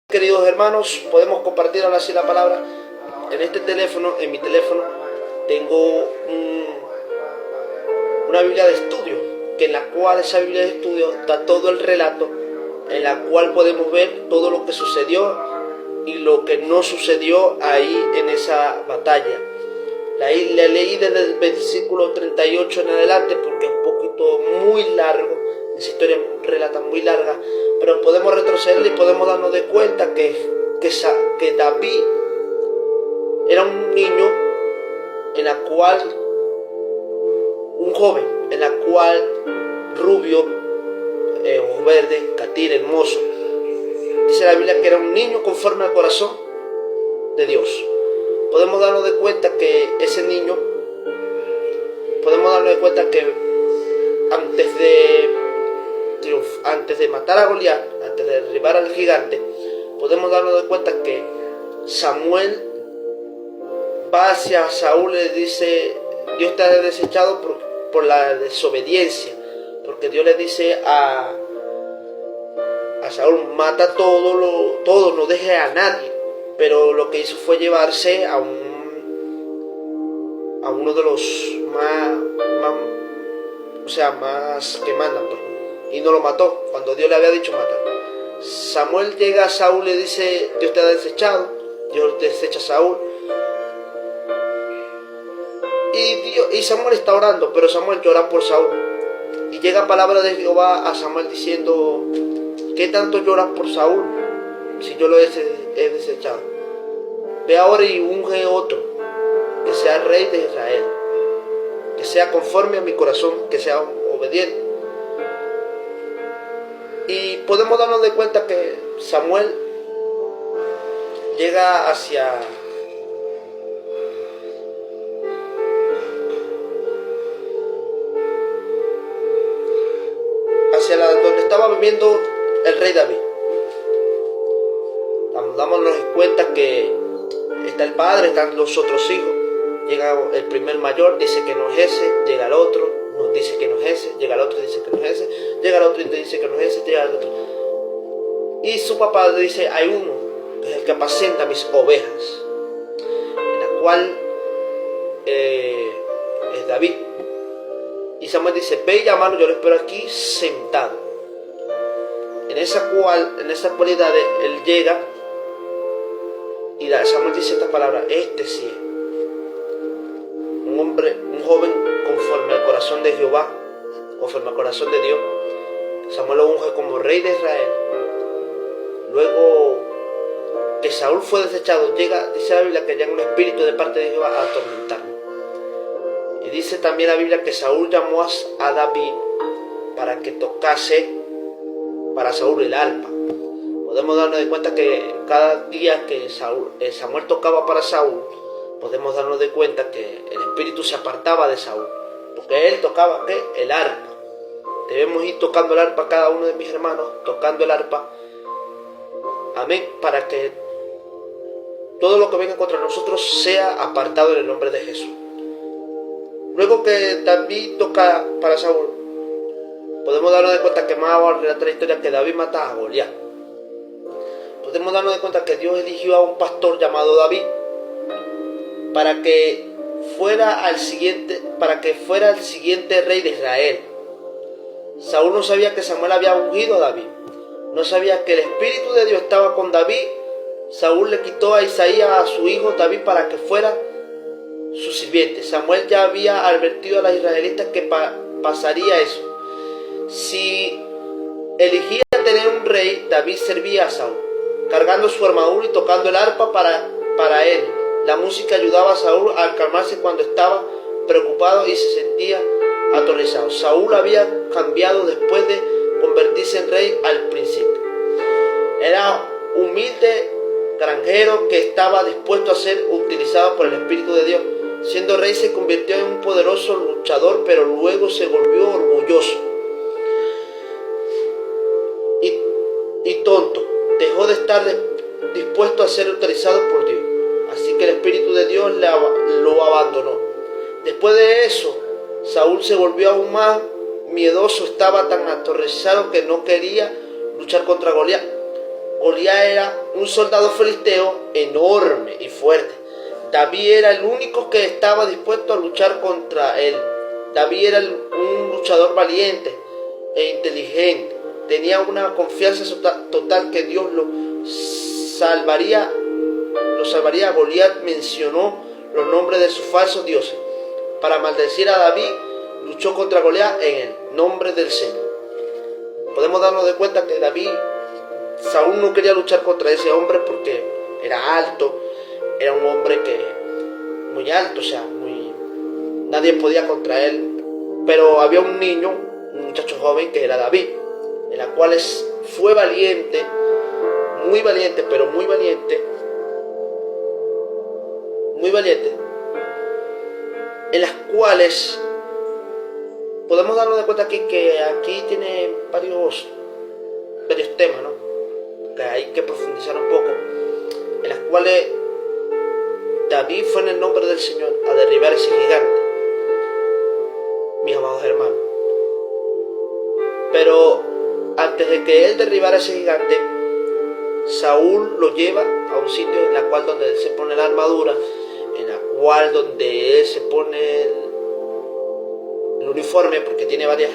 Queridos hermanos, podemos compartir ahora sí la palabra. En este teléfono, en mi teléfono, tengo una Biblia de estudio, que en la cual esa Biblia de estudio da todo el relato, en la cual podemos ver todo lo que sucedió y lo que no sucedió ahí en esa batalla. La leí desde el versículo 38 en adelante porque es un poquito muy largo. Esa historia relata muy larga, pero podemos retroceder y podemos darnos de cuenta que David era un niño en la cual, un joven, en la cual rubio, ojos verdes, catir, hermoso. Dice la Biblia que era un niño conforme al corazón de Dios. Podemos darnos de cuenta que ese niño, podemos darnos de cuenta que antes de matar a Goliat, antes de derribar al gigante, podemos darnos de cuenta que Samuel va hacia Saúl y le dice: Dios te ha desechado por la desobediencia, porque Dios le dice a Saúl: mata todo, no deje a nadie. Pero lo que hizo fue llevarse a uno de los más que mandan, pues, y no lo mató cuando Dios le había dicho matar. Samuel llega a Saúl y le dice: Dios te ha desechado. Dios desecha a Saúl. Y Samuel está orando, pero Samuel llora por Saúl. Y llega palabra de Jehová a Samuel diciendo: ¿qué tanto lloras por Saúl si yo lo he desechado? Ve ahora y unge otro, que sea rey de Israel, que sea conforme a mi corazón, que sea obediente. Y podemos darnos de cuenta que Samuel llega hacia donde estaba viviendo el rey David. Dámonos cuenta que está el padre, están los otros hijos. Llega el primer mayor, dice que no es ese. Llega el otro, nos dice que no es ese. Llega el otro, dice que no es ese. Llega el otro y dice que no es ese. Llega el otro. Y su papá le dice: hay uno que es el que apacenta mis ovejas, en la cual es David. Y Samuel dice: ve y llámalo, yo lo espero aquí sentado. En esa cualidad él llega. Y Samuel dice esta palabra: este sí es un joven conforme al corazón de Jehová, conforme al corazón de Dios. Samuel lo unge como rey de Israel. Luego que Saúl fue desechado, dice la Biblia que llega un espíritu de parte de Jehová a atormentarlo. Y dice también la Biblia que Saúl llamó a David para que tocase para Saúl el arpa. Podemos darnos de cuenta que cada día que Samuel tocaba para Saúl, podemos darnos de cuenta que el espíritu se apartaba de Saúl, porque él tocaba el arpa. Debemos ir tocando el arpa, cada uno de mis hermanos, tocando el arpa. Amén, para que todo lo que venga contra nosotros sea apartado en el nombre de Jesús. Luego que David toca para Saúl, podemos darnos de cuenta que más abajo relata la historia que David mata a Goliat. Podemos darnos de cuenta que Dios eligió a un pastor llamado David para que fuera el siguiente rey de Israel. Saúl no sabía que Samuel había ungido a David, no sabía que el Espíritu de Dios estaba con David. Saúl le quitó a Isaías, a su hijo David, para que fuera su sirviente. Samuel ya había advertido a los israelitas que pasaría eso. Si elegía tener un rey, David servía a Saúl, cargando su armadura y tocando el arpa para él. La música ayudaba a Saúl a calmarse cuando estaba preocupado y se sentía aterrorizado. Saúl había cambiado después de convertirse en rey al principio. Era humilde granjero que estaba dispuesto a ser utilizado por el Espíritu de Dios. Siendo rey se convirtió en un poderoso luchador, pero luego se volvió orgulloso y tonto. Dejó de estar dispuesto a ser utilizado por Dios. Así que el Espíritu de Dios lo abandonó. Después de eso, Saúl se volvió aún más miedoso. Estaba tan aterrorizado que no quería luchar contra Goliat. Goliat era un soldado filisteo enorme y fuerte. David era el único que estaba dispuesto a luchar contra él. David era un luchador valiente e inteligente. Tenía una confianza total que Dios lo salvaría. Goliat mencionó los nombres de sus falsos dioses para maldecir a David. Luchó contra Goliat en el nombre del Señor. Podemos darnos de cuenta que Saúl no quería luchar contra ese hombre porque era alto, era un hombre muy alto, o sea, nadie podía contra él. Pero había un niño, un muchacho joven que era David, en la cual fue valiente, muy valiente, pero muy valiente, en las cuales podemos darnos de cuenta que aquí tiene varios temas, ¿no? Que hay que profundizar un poco, en las cuales David fue en el nombre del Señor a derribar ese gigante, mis amados hermanos. Pero antes de que él derribara ese gigante, Saúl lo lleva a un sitio en la cual donde él se pone la armadura, en la cual donde él se pone el uniforme, porque tiene varias